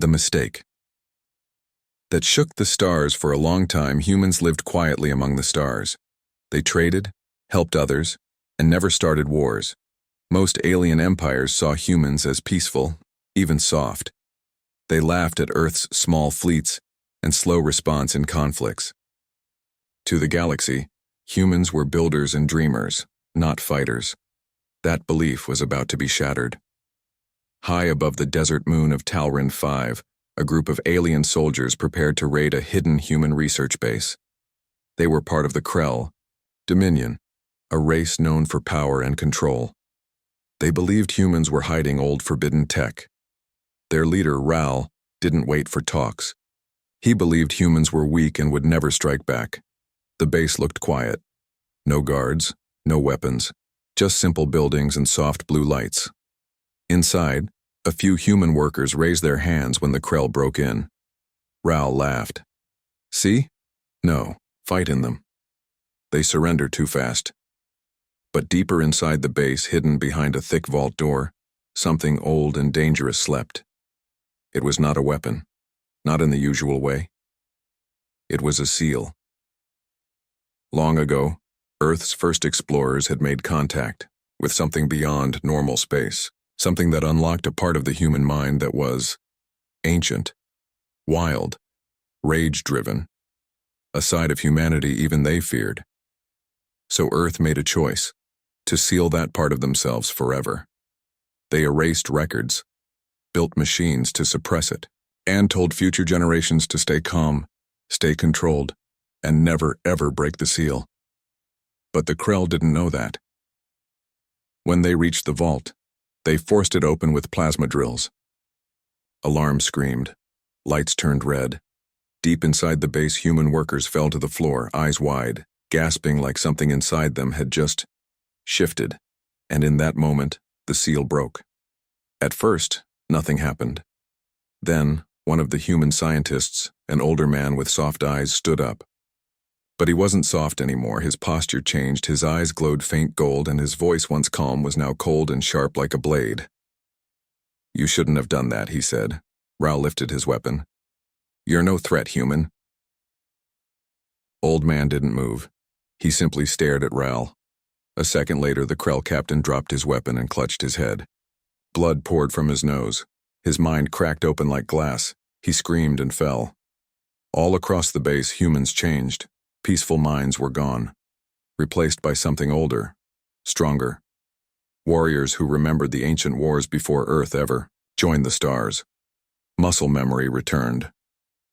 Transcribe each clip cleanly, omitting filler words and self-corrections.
The mistake. That shook the stars. For a long time, humans lived quietly among the stars. They traded, helped others, and never started wars. Most alien empires saw humans as peaceful, even soft. They laughed at Earth's small fleets and slow response in conflicts. To the galaxy, humans were builders and dreamers, not fighters. That belief was about to be shattered. High above the desert moon of Talrin 5, a group of alien soldiers prepared to raid a hidden human research base. They were part of the Krell, Dominion, a race known for power and control. They believed humans were hiding old forbidden tech. Their leader, Ral, didn't wait for talks. He believed humans were weak and would never strike back. The base looked quiet. No guards, no weapons, just simple buildings and soft blue lights. Inside, a few human workers raised their hands when the Krell broke in. Ral laughed. See? No, fight in them. They surrender too fast. But deeper inside the base, hidden behind a thick vault door, something old and dangerous slept. It was not a weapon, not in the usual way. It was a seal. Long ago, Earth's first explorers had made contact with something beyond normal space, something that unlocked a part of the human mind that was ancient, wild, rage-driven, a side of humanity even they feared. So Earth made a choice to seal that part of themselves forever. They erased records, built machines to suppress it, and told future generations to stay calm, stay controlled, and never ever break the seal. But the Krell didn't know that. When they reached the vault, they forced it open with plasma drills. Alarms screamed. Lights turned red. Deep inside the base, human workers fell to the floor, eyes wide, gasping like something inside them had just shifted. And in that moment, the seal broke. At first, nothing happened. Then, one of the human scientists, an older man with soft eyes, stood up. But he wasn't soft anymore. His posture changed, his eyes glowed faint gold, and his voice, once calm, was now cold and sharp like a blade. "You shouldn't have done that," he said. Ral lifted his weapon. "You're no threat, human." Old man didn't move. He simply stared at Ral. A second later, the Krell captain dropped his weapon and clutched his head. Blood poured from his nose. His mind cracked open like glass. He screamed and fell. All across the base, humans changed. Peaceful minds were gone, replaced by something older, stronger. Warriors who remembered the ancient wars before Earth ever joined the stars. Muscle memory returned.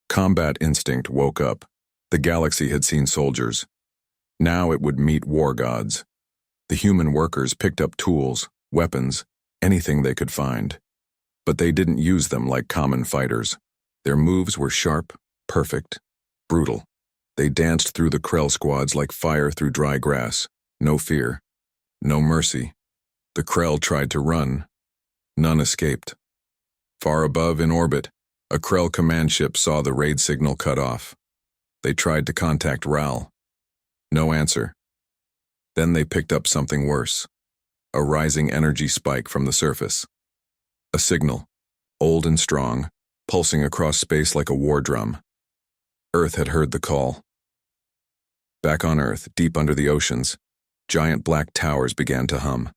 Combat instinct woke up. The galaxy had seen soldiers. Now it would meet war gods. The human workers picked up tools, weapons, anything they could find. But they didn't use them like common fighters. Their moves were sharp, perfect, brutal. They danced through the Krell squads like fire through dry grass. No fear. No mercy. The Krell tried to run. None escaped. Far above in orbit, a Krell command ship saw the raid signal cut off. They tried to contact Ral. No answer. Then they picked up something worse. A rising energy spike from the surface. A signal, old and strong, pulsing across space like a war drum. Earth had heard the call. Back on Earth, deep under the oceans, giant black towers began to hum.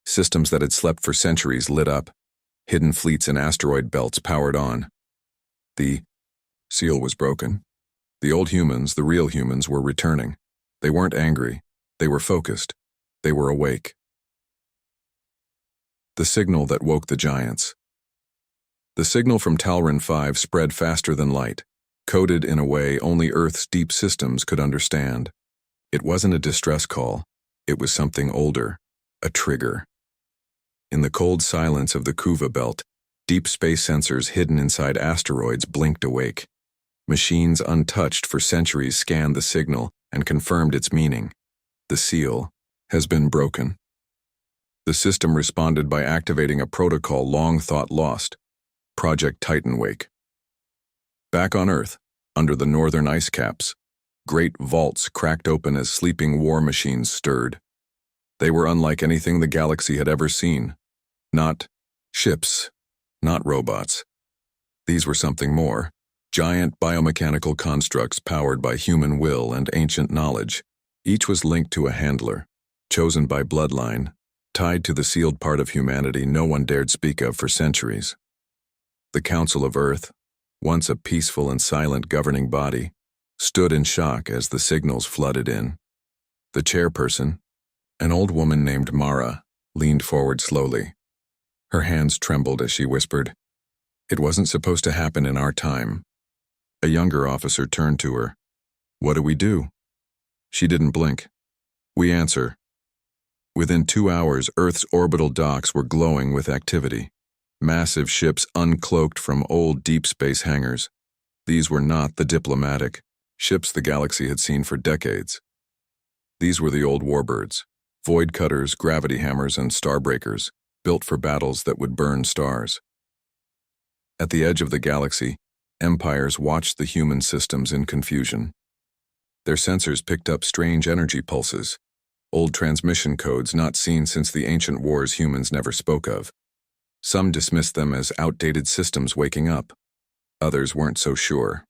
Systems that had slept for centuries lit up. Hidden fleets and asteroid belts powered on. The seal was broken. The old humans, the real humans, were returning. They weren't angry. They were focused. They were awake. The signal that woke the giants. The signal from Talrin 5 spread faster than light, coded in a way only Earth's deep systems could understand. It wasn't a distress call. It was something older, a trigger. In the cold silence of the Kuva belt, deep space sensors hidden inside asteroids blinked awake. Machines untouched for centuries scanned the signal and confirmed its meaning. The seal has been broken. The system responded by activating a protocol long thought lost, Project Titan Wake. Back on Earth, under the northern ice caps, great vaults cracked open as sleeping war machines stirred. They were unlike anything the galaxy had ever seen. Not ships, not robots. These were something more. Giant biomechanical constructs powered by human will and ancient knowledge. Each was linked to a handler, chosen by bloodline, tied to the sealed part of humanity no one dared speak of for centuries. The Council of Earth, once a peaceful and silent governing body, stood in shock as the signals flooded in. The chairperson, an old woman named Mara, leaned forward slowly. Her hands trembled as she whispered, "It wasn't supposed to happen in our time." A younger officer turned to her. "What do we do?" She didn't blink. "We answer." Within 2 hours, Earth's orbital docks were glowing with activity. Massive ships uncloaked from old deep space hangars. These were not the diplomatic ships the galaxy had seen for decades. These were the old warbirds, void cutters, gravity hammers, and starbreakers, built for battles that would burn stars. At the edge of the galaxy, empires watched the human systems in confusion. Their sensors picked up strange energy pulses, old transmission codes not seen since the ancient wars humans never spoke of. Some dismissed them as outdated systems waking up. Others weren't so sure.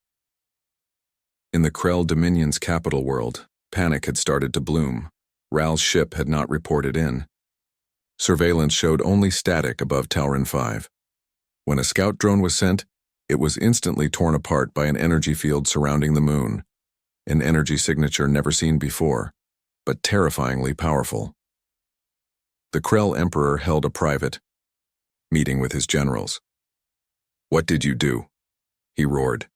In the Krell Dominion's capital world, panic had started to bloom. Ral's ship had not reported in. Surveillance showed only static above Talrin 5. When a scout drone was sent, it was instantly torn apart by an energy field surrounding the moon, an energy signature never seen before, but terrifyingly powerful. The Krell Emperor held a private meeting with his generals. "What did you do?" he roared.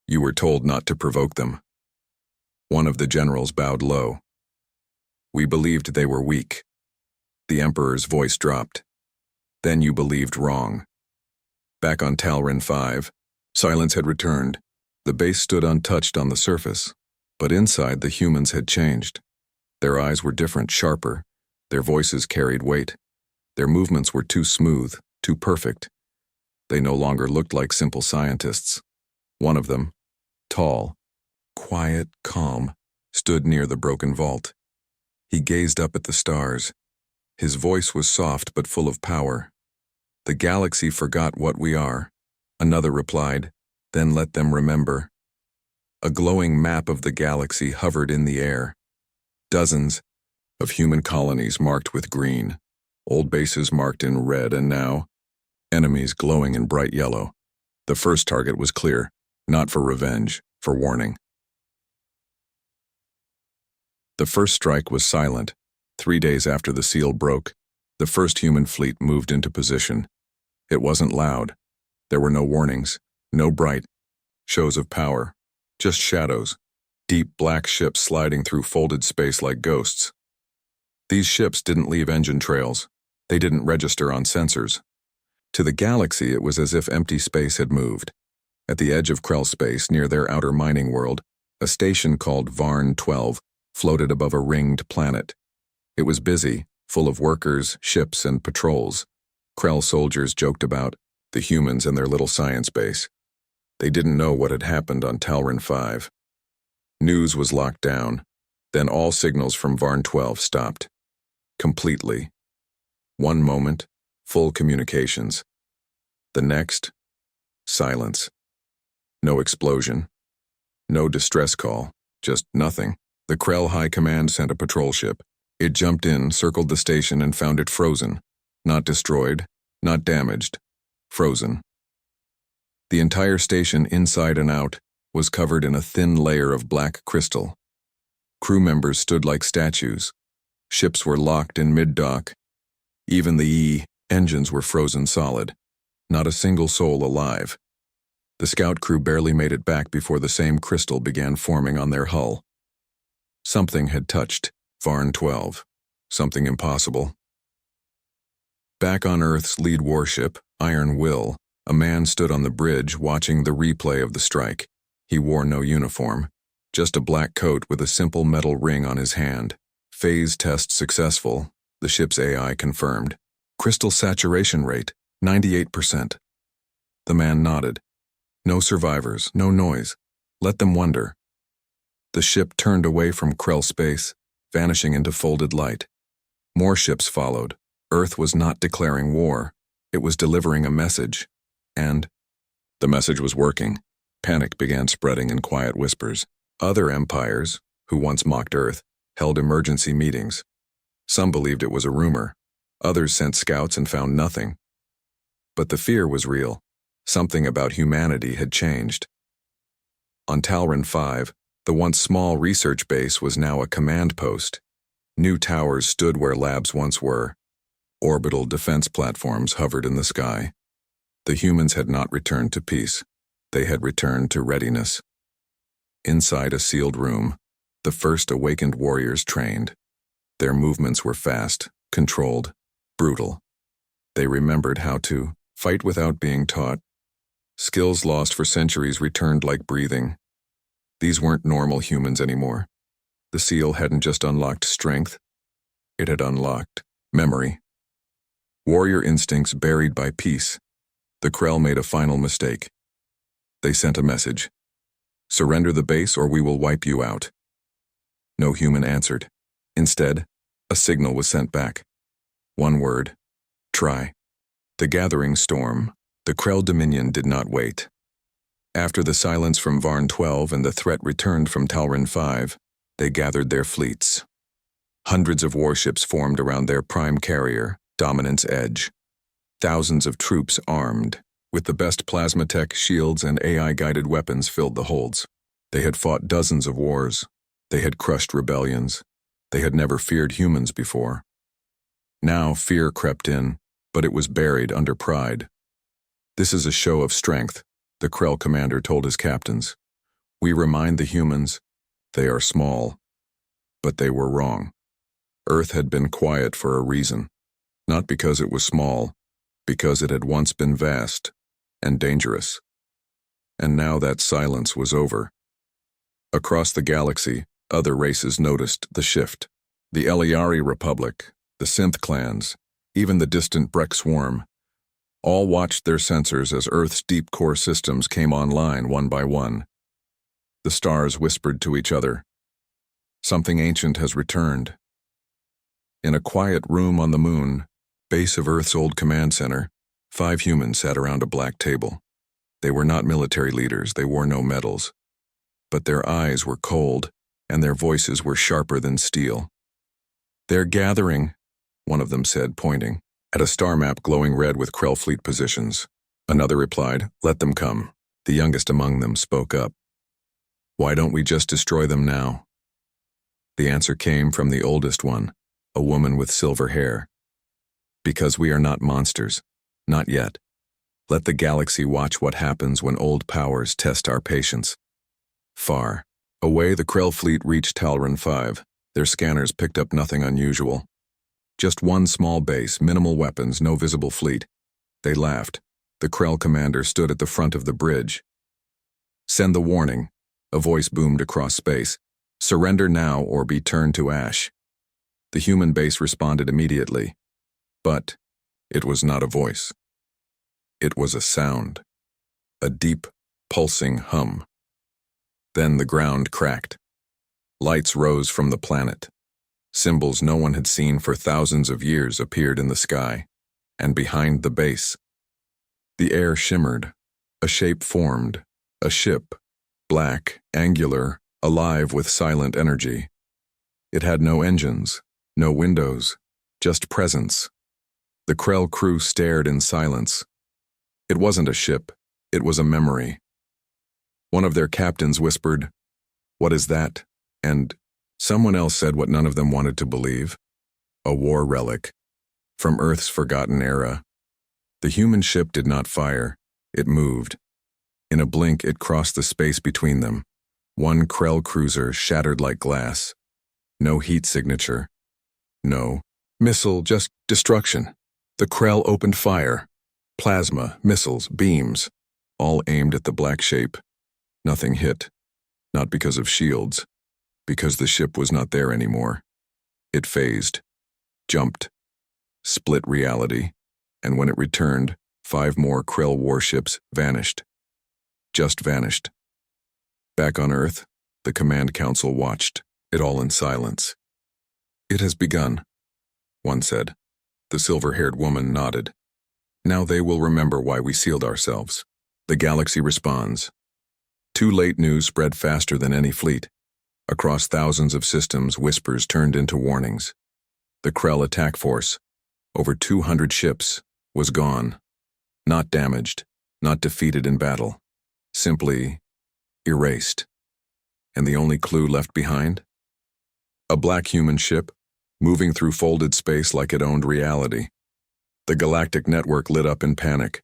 "You were told not to provoke them." One of the generals bowed low. "We believed they were weak." The Emperor's voice dropped. "Then you believed wrong." Back on Talrin 5, silence had returned. The base stood untouched on the surface, but inside the humans had changed. Their eyes were different, sharper. Their voices carried weight. Their movements were too smooth, too perfect. They no longer looked like simple scientists. One of them, tall, quiet, calm, stood near the broken vault. He gazed up at the stars. His voice was soft but full of power. "The galaxy forgot what we are," another replied, "then let them remember." A glowing map of the galaxy hovered in the air. Dozens of human colonies marked with green, old bases marked in red, and now, enemies glowing in bright yellow. The first target was clear, not for revenge, for warning. The first strike was silent. 3 days after the seal broke, the first human fleet moved into position. It wasn't loud. There were no warnings, no bright shows of power, just shadows, deep black ships sliding through folded space like ghosts. These ships didn't leave engine trails. They didn't register on sensors. To the galaxy, it was as if empty space had moved. At the edge of Krell space, near their outer mining world, a station called Varn 12 floated above a ringed planet. It was busy, full of workers, ships, and patrols. Krell soldiers joked about the humans and their little science base. They didn't know what had happened on Talrin 5. News was locked down. Then all signals from Varn 12 stopped. Completely. One moment, full communications. The next, silence. No explosion. No distress call. Just nothing. The Krell High Command sent a patrol ship. It jumped in, circled the station, and found it frozen. Not destroyed, not damaged. Frozen. The entire station, inside and out, was covered in a thin layer of black crystal. Crew members stood like statues. Ships were locked in mid-dock. Even the engines were frozen solid. Not a single soul alive. The scout crew barely made it back before the same crystal began forming on their hull. Something had touched Varn 12. Something impossible. Back on Earth's lead warship, Iron Will, a man stood on the bridge watching the replay of the strike. He wore no uniform, just a black coat with a simple metal ring on his hand. Phase test successful, the ship's AI confirmed. Crystal saturation rate, 98%. The man nodded. No survivors, no noise. Let them wonder. The ship turned away from Krell space, vanishing into folded light. More ships followed. Earth was not declaring war. It was delivering a message. And The message was working. Panic began spreading in quiet whispers. Other empires, who once mocked Earth, held emergency meetings. Some believed it was a rumor. Others sent scouts and found nothing. But the fear was real. Something about humanity had changed. On Talron 5, the once small research base was now a command post. New towers stood where labs once were. Orbital defense platforms hovered in the sky. The humans had not returned to peace. They had returned to readiness. Inside a sealed room, the first awakened warriors trained. Their movements were fast, controlled, brutal. They remembered how to fight without being taught. Skills lost for centuries returned like breathing. These weren't normal humans anymore. The seal hadn't just unlocked strength. It had unlocked memory. Warrior instincts buried by peace. The Krell made a final mistake. They sent a message. Surrender the base or we will wipe you out. No human answered. Instead, a signal was sent back. One word. Try. The gathering storm. The Krell Dominion did not wait. After the silence from Varn 12 and the threat returned from Talron 5, they gathered their fleets. Hundreds of warships formed around their prime carrier, Dominant's Edge. Thousands of troops armed, with the best plasma tech, shields, and AI-guided weapons filled the holds. They had fought dozens of wars. They had crushed rebellions. They had never feared humans before. Now fear crept in, but it was buried under pride. This is a show of strength, the Krell commander told his captains. We remind the humans, they are small. But they were wrong. Earth had been quiet for a reason, not because it was small, because it had once been vast and dangerous. And now that silence was over. Across the galaxy, other races noticed the shift. The Eliari Republic, the Synth clans, even the distant Breck swarm, all watched their sensors as Earth's deep core systems came online one by one. The stars whispered to each other. Something ancient has returned. In a quiet room on the moon, base of Earth's old command center, 5 humans sat around a black table. They were not military leaders, they wore no medals. But their eyes were cold, and their voices were sharper than steel. They're gathering, one of them said, pointing at a star map glowing red with Krell fleet positions. Another replied, let them come. The youngest among them spoke up. Why don't we just destroy them now? The answer came from the oldest one, a woman with silver hair. Because we are not monsters. Not yet. Let the galaxy watch what happens when old powers test our patience. Far away, the Krell fleet reached Talron 5. Their scanners picked up nothing unusual. Just one small base, minimal weapons, no visible fleet. They laughed. The Krell commander stood at the front of the bridge. Send the warning. A voice boomed across space. Surrender now or be turned to ash. The human base responded immediately. But it was not a voice. It was a sound. A deep, pulsing hum. Then the ground cracked. Lights rose from the planet. Symbols no one had seen for thousands of years appeared in the sky, and behind the base. The air shimmered. A shape formed. A ship. Black, angular, alive with silent energy. It had no engines, no windows, just presence. The Krell crew stared in silence. It wasn't a ship, it was a memory. One of their captains whispered, "What is that?" And someone else said what none of them wanted to believe. A war relic. From Earth's forgotten era. The human ship did not fire, it moved. In a blink, it crossed the space between them. One Krell cruiser shattered like glass. No heat signature. No missile, just destruction. The Krell opened fire. Plasma, missiles, beams, all aimed at the black shape. Nothing hit. Not because of shields. Because the ship was not there anymore. It phased. Jumped. Split reality. And when it returned, 5 more Krell warships vanished. Just vanished. Back on Earth, the command council watched, it all in silence. It has begun, one said. The silver-haired woman nodded. Now they will remember why we sealed ourselves. The galaxy responds. Too late news spread faster than any fleet. Across thousands of systems, whispers turned into warnings. The Krell attack force, over 200 ships, was gone. Not damaged, not defeated in battle. Simply erased. And the only clue left behind? A black human ship, moving through folded space like it owned reality. The galactic network lit up in panic.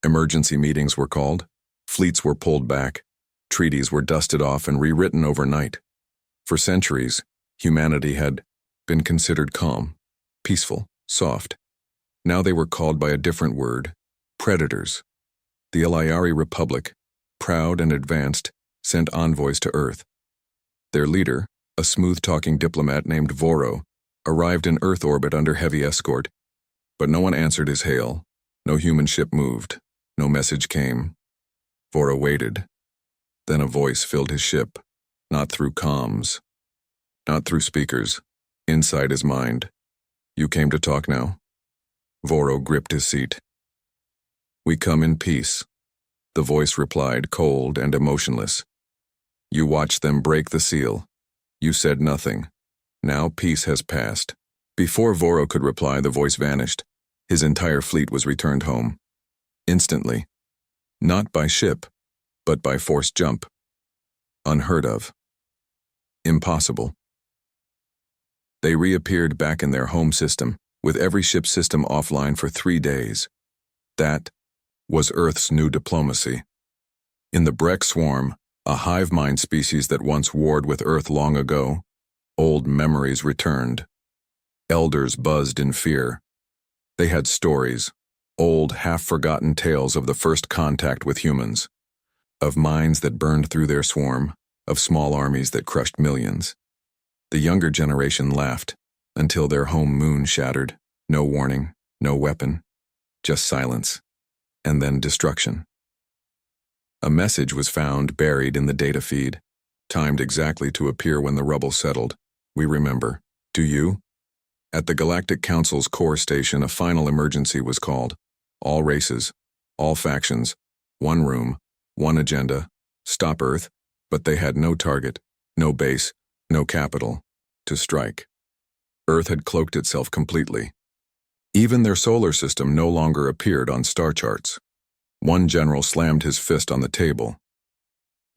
Emergency meetings were called, fleets were pulled back, treaties were dusted off and rewritten overnight. For centuries, humanity had been considered calm, peaceful, soft. Now they were called by a different word, predators. The Eliari Republic, proud and advanced, sent envoys to Earth. Their leader, a smooth-talking diplomat named Voro, arrived in Earth orbit under heavy escort. But no one answered his hail. No human ship moved. No message came. Voro waited. Then a voice filled his ship, not through comms, not through speakers, inside his mind. You came to talk now? Voro gripped his seat. We come in peace, the voice replied, cold and emotionless. You watched them break the seal. You said nothing. Now peace has passed. Before Voro could reply, the voice vanished. His entire fleet was returned home. Instantly. Not by ship, but by forced jump. Unheard of. Impossible. They reappeared back in their home system, with every ship system offline for 3 days. That was Earth's new diplomacy. In the Breck swarm, a hive mind species that once warred with Earth long ago, old memories returned. Elders buzzed in fear. They had stories, old, half-forgotten tales of the first contact with humans, of minds that burned through their swarm, of small armies that crushed millions. The younger generation laughed, until their home moon shattered. No warning, no weapon, just silence, and then destruction. A message was found buried in the data feed, timed exactly to appear when the rubble settled. We remember. Do you? At the Galactic Council's core station, a final emergency was called. All races, all factions, one room, one agenda, stop Earth, but they had no target, no base, no capital, to strike. Earth had cloaked itself completely. Even their solar system no longer appeared on star charts. One general slammed his fist on the table.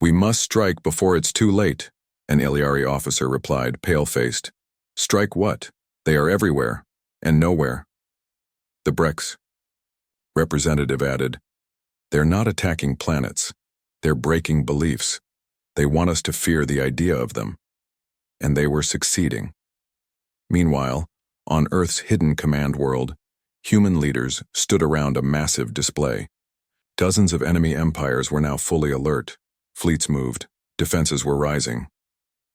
We must strike before it's too late, an Eliari officer replied, pale-faced. Strike what? They are everywhere, and nowhere. The Brecks. Representative added, they're not attacking planets. They're breaking beliefs. They want us to fear the idea of them. And they were succeeding. Meanwhile, on Earth's hidden command world, human leaders stood around a massive display. Dozens of enemy empires were now fully alert. Fleets moved. Defenses were rising.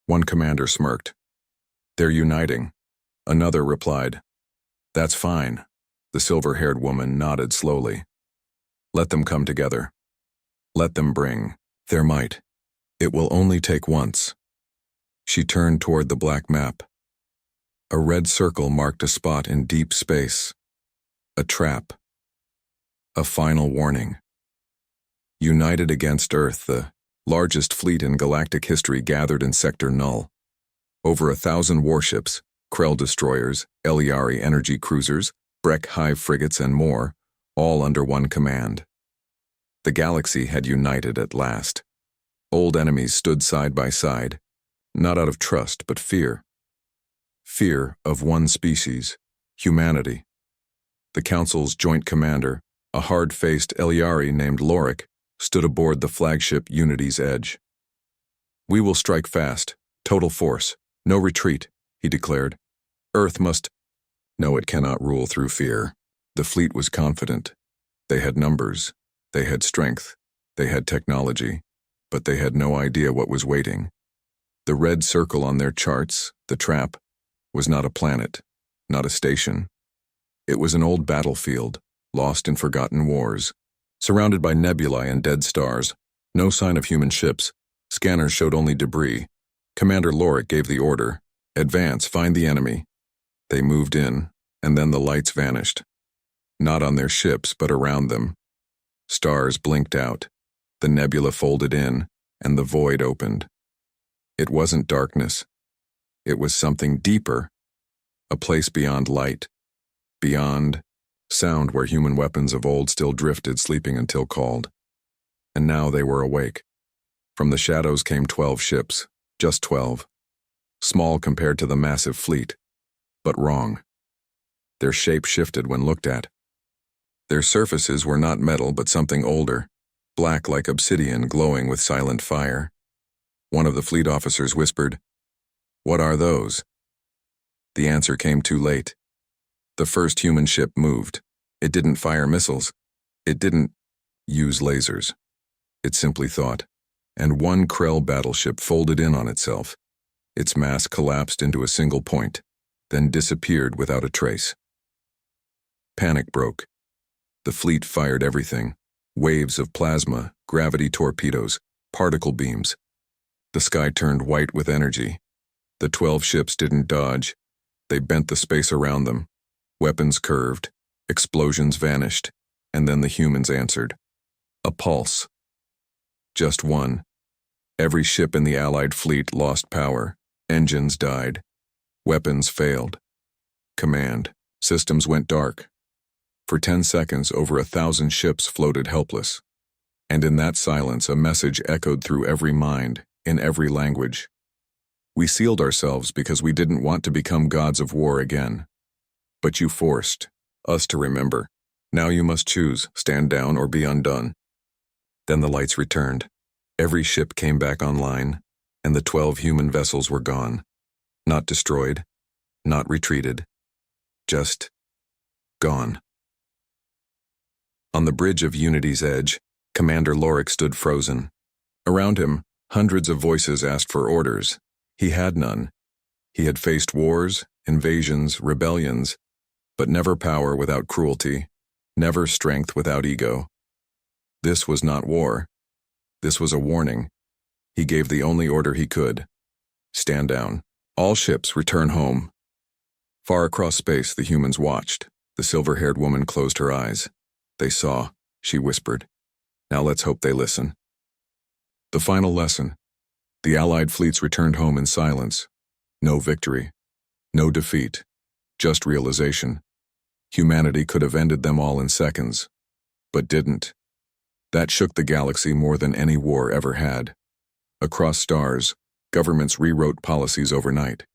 One commander smirked. They're uniting. Another replied. That's fine. The silver-haired woman nodded slowly. Let them come together. Let them bring their might. It will only take once. She turned toward the black map. A red circle marked a spot in deep space. A trap. A final warning. United against Earth, the largest fleet in galactic history gathered in Sector Null. Over 1,000 warships, Krell destroyers, Eliari energy cruisers, Breck hive frigates, and more, all under one command. The galaxy had united at last. Old enemies stood side by side, not out of trust but fear. Fear of one species, humanity. The Council's joint commander, a hard-faced Eliari named Lorik, stood aboard the flagship Unity's Edge. We will strike fast, total force, no retreat, he declared. Earth must... No, it cannot rule through fear. The fleet was confident. They had numbers, they had strength, they had technology, but they had no idea what was waiting. The red circle on their charts, the trap, was not a planet, not a station. It was an old battlefield, lost in forgotten wars. Surrounded by nebulae and dead stars, no sign of human ships, scanners showed only debris. Commander Lorik gave the order, advance, find the enemy. They moved in, and then the lights vanished. Not on their ships, but around them. Stars blinked out, the nebula folded in, and the void opened. It wasn't darkness. It was something deeper, a place beyond light, beyond sound where human weapons of old still drifted, sleeping until called. And now they were awake. From the shadows came 12 ships, just 12. Small compared to the massive fleet, but wrong. Their shape shifted when looked at. Their surfaces were not metal but something older, black like obsidian glowing with silent fire. One of the fleet officers whispered, "What are those?" The answer came too late. The first human ship moved. It didn't fire missiles. It didn't use lasers. It simply thought. And one Krell battleship folded in on itself. Its mass collapsed into a single point, then disappeared without a trace. Panic broke. The fleet fired everything. Waves of plasma, gravity torpedoes, particle beams. The sky turned white with energy. The 12 ships didn't dodge. They bent the space around them. Weapons curved, explosions vanished, and then the humans answered. A pulse. Just one. Every ship in the Allied fleet lost power. Engines died. Weapons failed. Command. Systems went dark. For 10 seconds, over 1,000 ships floated helpless. And in that silence, a message echoed through every mind, in every language. We sealed ourselves because we didn't want to become gods of war again. But you forced us to remember. Now you must choose, stand down or be undone. Then the lights returned. Every ship came back online, and the 12 human vessels were gone. Not destroyed, not retreated, just gone. On the bridge of Unity's edge, Commander Lorik stood frozen. Around him, hundreds of voices asked for orders. He had none. He had faced wars, invasions, rebellions, but never power without cruelty, never strength without ego. This was not war. This was a warning. He gave the only order he could. Stand down. All ships return home. Far across space, the humans watched. The silver-haired woman closed her eyes. They saw, she whispered. Now let's hope they listen. The final lesson. The Allied fleets returned home in silence. No victory. No defeat. Just realization. Humanity could have ended them all in seconds, but didn't. That shook the galaxy more than any war ever had. Across stars, governments rewrote policies overnight.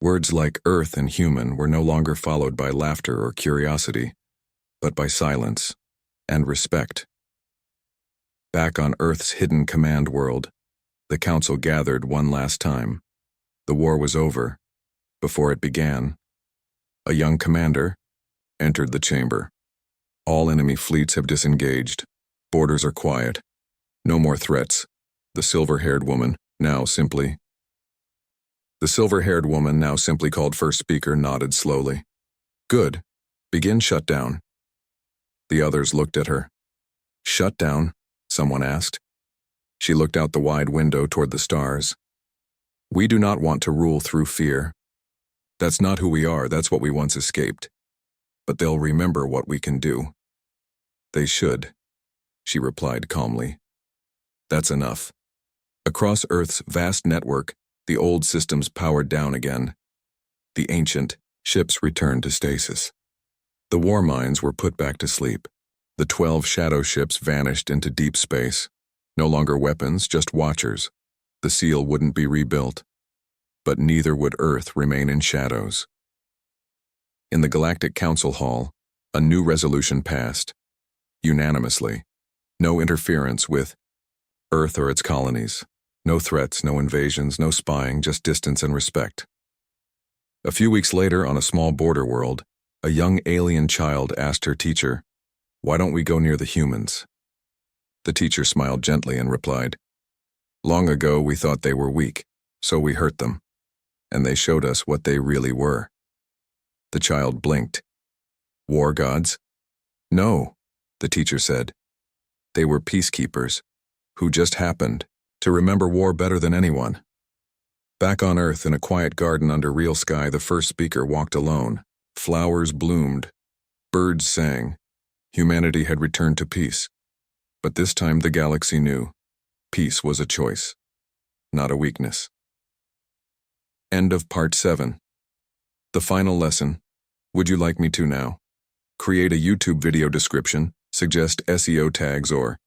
Words like Earth and human were no longer followed by laughter or curiosity, but by silence and respect. Back on Earth's hidden command world, the Council gathered one last time. The war was over. Before it began, a young commander entered the chamber. All enemy fleets have disengaged. Borders are quiet. No more threats. The silver-haired woman, now simply called first speaker, nodded slowly. Good. Begin shutdown. The others looked at her. Shut down? Someone asked. She looked out the wide window toward the stars. We do not want to rule through fear. That's not who we are, that's what we once escaped. But they'll remember what we can do. They should, she replied calmly. That's enough. Across Earth's vast network, the old systems powered down again. The ancient ships returned to stasis. The war mines were put back to sleep. The 12 shadow ships vanished into deep space. No longer weapons, just watchers. The seal wouldn't be rebuilt. But neither would Earth remain in shadows. In the Galactic Council Hall, a new resolution passed. Unanimously. No interference with Earth or its colonies. No threats, no invasions, no spying, just distance and respect. A few weeks later, on a small border world, a young alien child asked her teacher, "Why don't we go near the humans?" The teacher smiled gently and replied, "Long ago we thought they were weak, so we hurt them, and they showed us what they really were." The child blinked. War gods? No, the teacher said. They were peacekeepers, who just happened to remember war better than anyone. Back on Earth, in a quiet garden under real sky, the first speaker walked alone. Flowers bloomed. Birds sang. Humanity had returned to peace. But this time the galaxy knew peace was a choice, not a weakness. End of Part 7. The final lesson. Would you like me to now? Create a YouTube video description, suggest SEO tags, or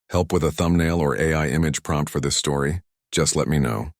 help with a thumbnail or AI image prompt for this story? Just let me know.